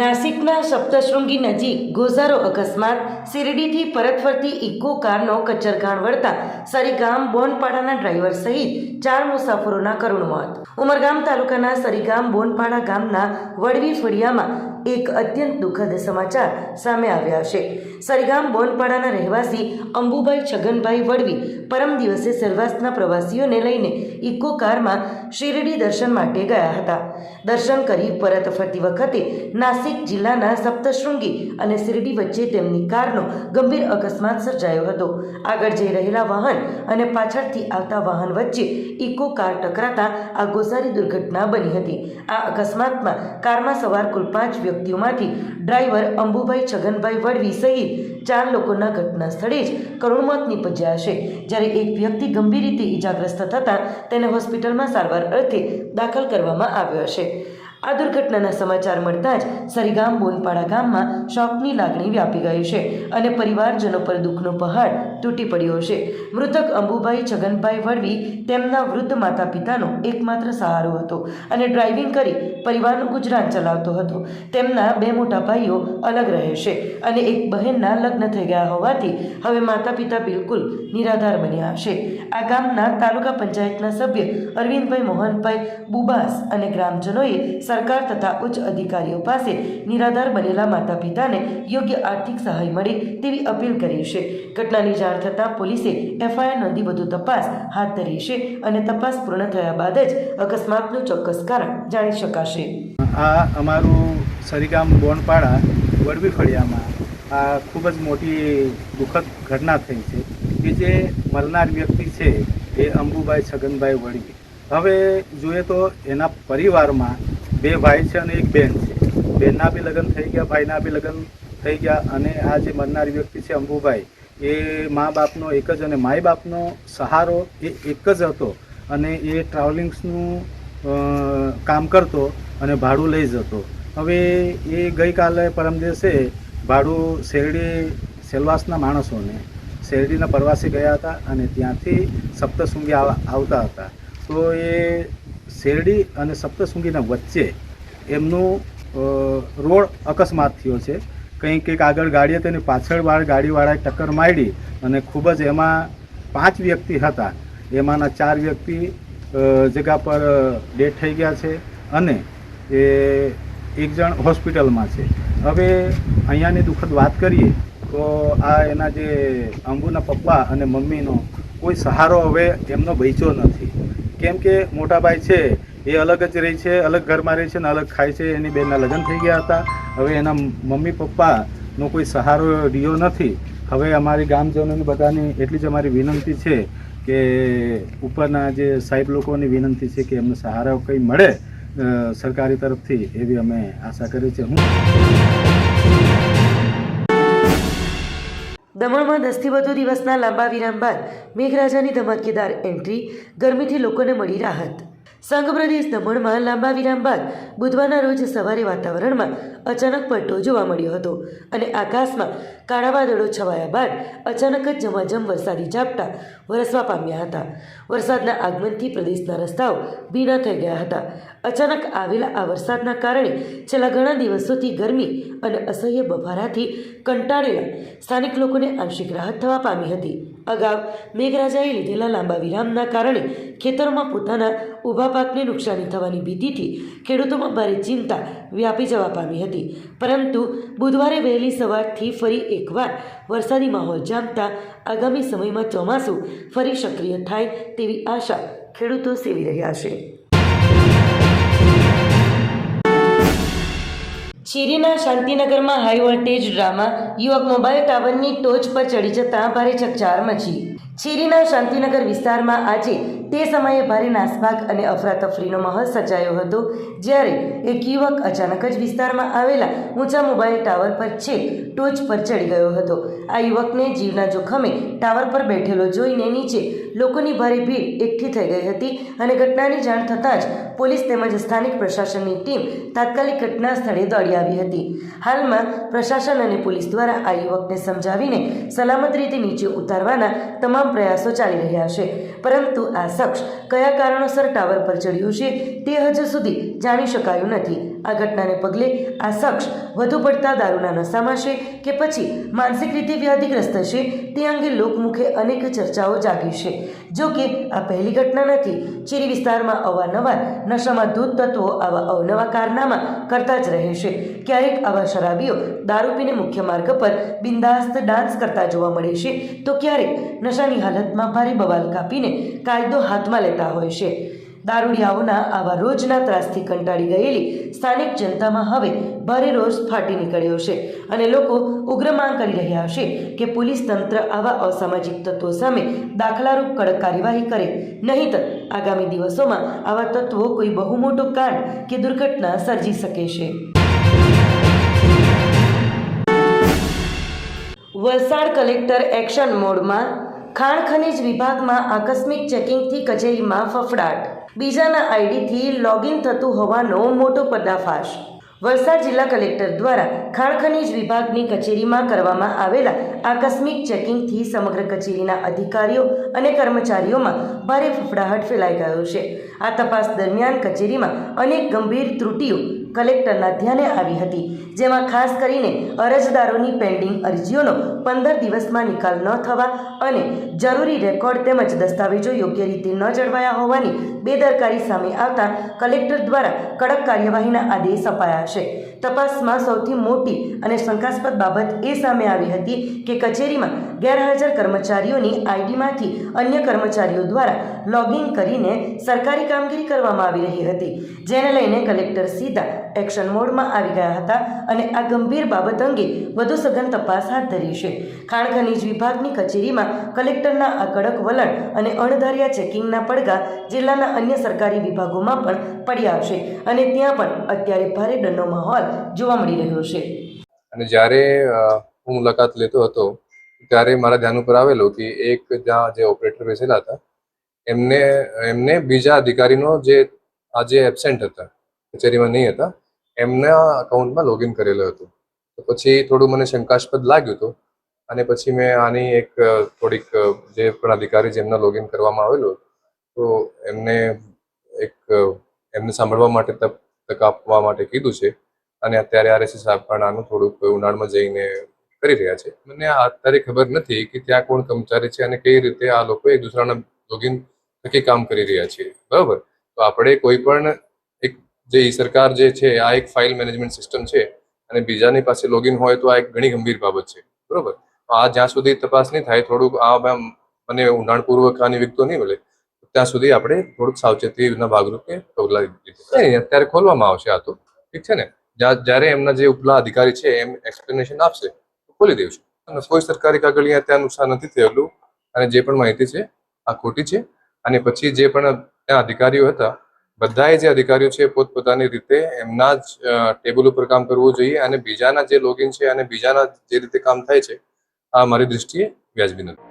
નાસિકના સપ્તશૃંગી નજીક ગોઝારો અકસ્માત. શિરડીથી પરત ફરતી ઇકો કારનો કચ્ચરઘાણ વળતા સરીગામ બોનપાડાના ડ્રાઈવર સહિત 4 મુસાફરોના કરુણ મોત. ઉમરગામ તાલુકાના સરીગામ બોનપાડા ગામના વડવી ફળિયામાં એક અત્યંત દુઃખદ સમાચાર સામે આવ્યા છે. સરીગામ બોનપાડાના રહેવાસી અંબુભાઈ છગનભાઈ વડવી પરમ દિવસે સેલવાસના પ્રવાસીઓને લઈને ઇકો કારમાં શિરડી દર્શન માટે ગયા હતા. દર્શન કરી પરત ફરતી વખતે નાસિક જિલ્લાના સપ્તશૃંગી અને શિરડી વચ્ચે તેમની કારનો ગંભીર અકસ્માત સર્જાયો હતો. આગળ જઈ રહેલા વાહન અને પાછળથી આવતા વાહન વચ્ચે ઇકો કાર ટકરાતા આ ગોઝારી દુર્ઘટના બની હતી. આ અકસ્માતમાં કારમાં સવાર કુલ 5 વ્યક્તિઓમાંથી ડ્રાઈવર અંબુભાઈ છગનભાઈ વડવી સહિત 4 લોકોના ઘટના સ્થળે જ કરુણ મોત નીપજ્યા છે. જ્યારે એક વ્યક્તિ ગંભીર રીતે ઈજાગ્રસ્ત થતાં તેને હોસ્પિટલમાં સારવાર અર્થે દાખલ કરવામાં આવ્યો છે. આ દુર્ઘટનાના સમાચાર મળતા જ સરીગામ બોનપાડા ગામમાં શોકની લાગણી વ્યાપી ગઈ છે અને પરિવારજનો પર દુઃખનો પહાડ તૂટી પડ્યો છે. મૃતક અંબુભાઈ છગનભાઈ વડવી તેમના વૃદ્ધ માતા પિતાનો એકમાત્ર સહારો હતો અને ડ્રાઇવિંગ કરી પરિવારનું ગુજરાન ચલાવતો હતો. તેમના 2 મોટા ભાઈઓ અલગ રહે છે અને એક બહેનના લગ્ન થઈ ગયા હોવાથી હવે માતા પિતા બિલકુલ નિરાધાર બન્યા છે. આ ગામના તાલુકા પંચાયતના સભ્ય અરવિંદભાઈ મોહનભાઈ બુબાસ અને ગ્રામજનોએ સરકાર તથા ઉચ્ચ અધિકારીઓ પાસે નિરાધાર બનેલા માતા પિતાને યોગ્ય આર્થિક સહાય મળે તેવી અપીલ કરી છે. ઘટનાની જાણ થતાં પોલીસે એફઆઈઆર નોંધી વધુ તપાસ હાથ ધરી છે અને તપાસ પૂર્ણ થયા બાદ જ અકસ્માતનું ચોક્કસ કારણ જાણી શકાશે. આ અમારું સરીગામ બોનપાડા વડવી ફળિયામાં આ ખૂબ જ મોટી દુઃખદ ઘટના થઈ છે કે જે મરનાર વ્યક્તિ છે એ અંબુભાઈ છગનભાઈ વડવી. હવે જોઈએ તો એના પરિવારમાં 2 ભાઈ છે અને 1 બેન છે. બેનના બી લગ્ન થઈ ગયા, ભાઈના બી લગ્ન થઈ ગયા અને આ જે મરનાર વ્યક્તિ છે અંબુભાઈ એ મા બાપનો એક જ અને માય બાપનો સહારો એ એક જ હતો અને એ ટ્રાવેલિંગ્સનું કામ કરતો અને ભાડું લઈ જતો. હવે એ ગઈકાલે પરમ દિવસે ભાડું શેરડી સેલવાસના માણસોને શેરડીના પ્રવાસી ગયા હતા અને ત્યાંથી સપ્તશૃંગી આવતા હતા. તો એ શેરડી અને સપ્તશૃંગીના વચ્ચે એમનું રોડ અકસ્માત થયો છે. કંઈક આગળ ગાડી હતી અને પાછળ ગાડીવાળાએ ટક્કર મારી અને ખૂબ જ એમાં 5 વ્યક્તિ હતા. એમાંના 4 વ્યક્તિ જગ્યા પર ડેથ થઈ ગયા છે અને એ 1 જણ હોસ્પિટલમાં છે. હવે અહીંયાની દુઃખદ વાત કરીએ તો આ એના જે અંબુના પપ્પા અને મમ્મીનો કોઈ સહારો હવે એમનો બચ્યો નથી. કેમ કે મોટાભાઈ છે એ અલગ જ રહે છે, અલગ ઘરમાં રહે છે અને અલગ ખાય છે. એની બેનના લગ્ન થઈ ગયા હતા. હવે એના મમ્મી પપ્પાનો કોઈ સહારો રહ્યો નથી. હવે અમારી ગામજનોની બધાની એટલી જ અમારી વિનંતી છે કે ઉપરના જે સાહેબ લોકોની વિનંતી છે કે એમને સહારો કંઈ મળે સરકારી તરફથી એવી અમે આશા કરીએ છીએ. દમણમાં 10થી વધુ દિવસના લાંબા વિરામ બાદ મેઘરાજાની ધમાકેદાર એન્ટ્રી, ગરમીથી લોકોને મળી રાહત. સંઘ પ્રદેશ દમણમાં લાંબા વિરામ બાદ બુધવારના રોજ સવારે વાતાવરણમાં અચાનક પલટો જોવા મળ્યો હતો અને આકાશમાં કાળા વાદળો છવાયા બાદ અચાનક જ ઝમાઝમ વરસાદી ઝાપટા વરસવા પામ્યા હતા. વરસાદના આગમનથી પ્રદેશના રસ્તાઓ ભીના થઈ ગયા હતા. અચાનક આવેલા આ વરસાદના કારણે છેલ્લા ઘણા દિવસોથી ગરમી અને અસહ્ય બફારાથી કંટાળેલા સ્થાનિક લોકોને આંશિક રાહત થવા પામી હતી. અગાઉ મેઘરાજાએ લીધેલા લાંબા વિરામના કારણે ખેતરોમાં પોતાના ઊભા પાકને નુકસાની થવાની ભીતિથી ખેડૂતોમાં ભારે ચિંતા વ્યાપી જવા પામી હતી. પરંતુ બુધવારે વહેલી સવારથી ફરી એકવાર વરસાદી માહોલ જામતા આગામી સમયમાં ચોમાસું ફરી સક્રિય થાય તેવી આશા ખેડૂતો સેવી રહ્યા છે. શિરીના શાંતિનગરમાં હાઈ વોલ્ટેજ ડ્રામા, યુવક મોબાઈલ ટાવરની ટોચ પર ચડી જતાં ભારે ચકચાર મચી. શિરીના શાંતિનગર વિસ્તારમાં આજે તે સમયે ભારે નાસભાગ અને અફરાતફરીનો માહોલ સર્જાયો હતો, જ્યારે એક યુવક અચાનક જ વિસ્તારમાં આવેલા ઊંચા મોબાઈલ ટાવર પર છેક ટોચ પર ચડી ગયો હતો. આ યુવકને જીવના જોખમે ટાવર પર બેઠેલો જોઈને નીચે લોકોની ભારે ભીડ એકઠી થઈ ગઈ હતી અને ઘટનાની જાણ થતાં જ પોલીસ તેમજ સ્થાનિક પ્રશાસનની ટીમ તાત્કાલિક ઘટના સ્થળે દોડી આવી હતી. હાલમાં પ્રશાસન અને પોલીસ દ્વારા આ યુવકને સમજાવીને સલામત રીતે નીચે ઉતારવાના તમામ પ્રયાસો ચાલી રહ્યા છે. પરંતુ આ શખ્સ કયા કારણોસર ટાવર પર ચડ્યો છે તે હજુ સુધી જાણી શકાયું નથી. આ ઘટનાને પગલે આ શખ્સ વધુ પડતા દારૂના નશામાં છે કે પછી માનસિક રીતે વ્યાધિગ્રસ્ત છે તે અંગે લોકમુખે અનેક ચર્ચાઓ જાગી છે. જો કે આ પહેલી ઘટના નથી. ચીરી વિસ્તારમાં અવારનવાર નશામાં ધૂત તત્વો આવા અવનવા કારનામા કરતા જ રહે છે. ક્યારેક આવા શરાબીઓ દારૂ પીને મુખ્ય માર્ગ પર બિંદાસ્ત ડાન્સ કરતા જોવા મળે છે, તો ક્યારેક નશાની હાલતમાં ભારે બવાલ કાપીને કાયદો હાથમાં લેતા હોય છે. દારૂડિયાઓના આવા રોજના ત્રાસથી કંટાળી ગયેલી સ્થાનિક જનતામાં હવે ભારે રોષ ફાટી નીકળ્યો છે અને લોકો ઉગ્ર માંગ કરી રહ્યા છે કે પોલીસ તંત્ર આવા અસામાજિક તત્વો સામે દાખલારૂપ કડક કાર્યવાહી કરે, નહીંતર આગામી દિવસોમાં આવા તત્વો કોઈ બહુ મોટો કાંડ કે દુર્ઘટના સર્જી શકે છે. વલસાડ કલેક્ટર એક્શન મોડમાં. ખાણ ખનીજ વિભાગમાં આકસ્મિક ચેકિંગથી કચેરીમાં ફફડાટ. બીજાના આઈડીથી લોગિન થતું હોવાનો મોટો પર્દાફાશ. વલસાડ જિલ્લા કલેક્ટર દ્વારા ખાણ ખનીજ વિભાગની કચેરીમાં કરવામાં આવેલા આકસ્મિક ચેકિંગથી સમગ્ર કચેરીના અધિકારીઓ અને કર્મચારીઓમાં ભારે ફફડાટ ફેલાઈ ગયો છે. આ તપાસ દરમિયાન કચેરીમાં અનેક ગંભીર ત્રુટિઓ કલેક્ટરના ધ્યાને આવી હતી, જેમાં ખાસ કરીને અરજદારોની પેન્ડિંગ અરજીઓનો 15 દિવસમાં નિકાલ ન થવા અને જરૂરી રેકોર્ડ તેમજ દસ્તાવેજો યોગ્ય રીતે ન જળવાયા હોવાની બેદરકારી સામે આવતા કલેક્ટર દ્વારા કડક કાર્યવાહીના આદેશ અપાયા છે. તપાસમાં સૌથી મોટી અને શંકાસ્પદ બાબત એ સામે આવી હતી કે કચેરીમાં ગેરહાજર કર્મચારીઓની આઈડીમાંથી અન્ય કર્મચારીઓ દ્વારા લોગિન કરીને સરકારી કામગીરી કરવામાં આવી રહી હતી, જેને લઈને કલેક્ટર સીધા એક્શન મોડમાં આવી ગયા હતા અને આ ગંભીર બાબત અંગે વધુ સઘન તપાસ હાથ ધરી છે. ખાણ ખનીજ વિભાગની કચેરીમાં કલેક્ટરના આ કડક વલણ અને અણધાર્યા ચેકિંગના પડઘા જિલ્લાના અન્ય સરકારી વિભાગોમાં પણ પડ્યા છે અને ત્યાં પણ અત્યારે ભારે ડરનો માહોલ જોવા મળી રહ્યો છે. અને જ્યારે હું મુલાકાત લેતો હતો ત્યારે મારા ધ્યાન ઉપર આવેલું કે એક જ્યાં જે ઓપરેટર બેસેલા હતા એમને બીજા અધિકારીનો જે આજે એબસેન્ટ હતા, કચેરીમાં નહીં હતા, એમના અકાઉન્ટમાં લોગિન કરેલું હતું. તો પછી થોડું મને શંકાસ્પદ લાગ્યું હતું અને પછી મેં આની એક થોડીક જે પણ અધિકારી જેમના લોગિન કરવામાં આવેલું તો એમને સાંભળવા માટે તક આપવા માટે કીધું છે અને અત્યારે આરએસએસ સાહેબ પણ આનું થોડુંક ઊંડાણમાં જઈને કરી રહ્યા છે. મને અત્યારે ખબર નથી કે ત્યાં કોણ કર્મચારી છે અને કઈ રીતે આ લોકો એક દૂસરાના લોગિન થકી કામ કરી રહ્યા છે. બરાબર, તો આપણે કોઈ પણ એક જે સરકાર જે છે આ એક ફાઇલ મેનેજમેન્ટ સિસ્ટમ છે અને બીજાની પાસે લોગિન હોય તો આ એક ઘણી ગંભીર બાબત છે. બરાબર, આ જ્યાં સુધી તપાસ નહીં થાય, થોડુંક આ મને ઊંડાણપૂર્વક આની વિગતો નહીં મળે ત્યાં સુધી આપણે થોડુંક સાવચેતીના ભાગરૂપે પગલાં લીધું. અત્યારે ખોલવામાં આવશે આ તો ઠીક છે ને. જ્યારે એમના જે ઉપલા અધિકારી છે એમ એક્સપ્લેનેશન આપશે તો ખોલી દઈશું. અને કોઈ સરકારી કાગળિયા ત્યાં નુકસાન નથી થયેલું અને જે પણ માહિતી છે આ ખોટી છે. અને પછી જે પણ ત્યાં અધિકારીઓ હતા બધાએ જે અધિકારીઓ છે પોતપોતાની રીતે એમના જ ટેબલ ઉપર કામ કરવું જોઈએ અને બીજાના જે લોગિન છે અને બીજાના જે રીતે કામ થાય છે આ મારી દૃષ્ટિએ વ્યાજબી નથી.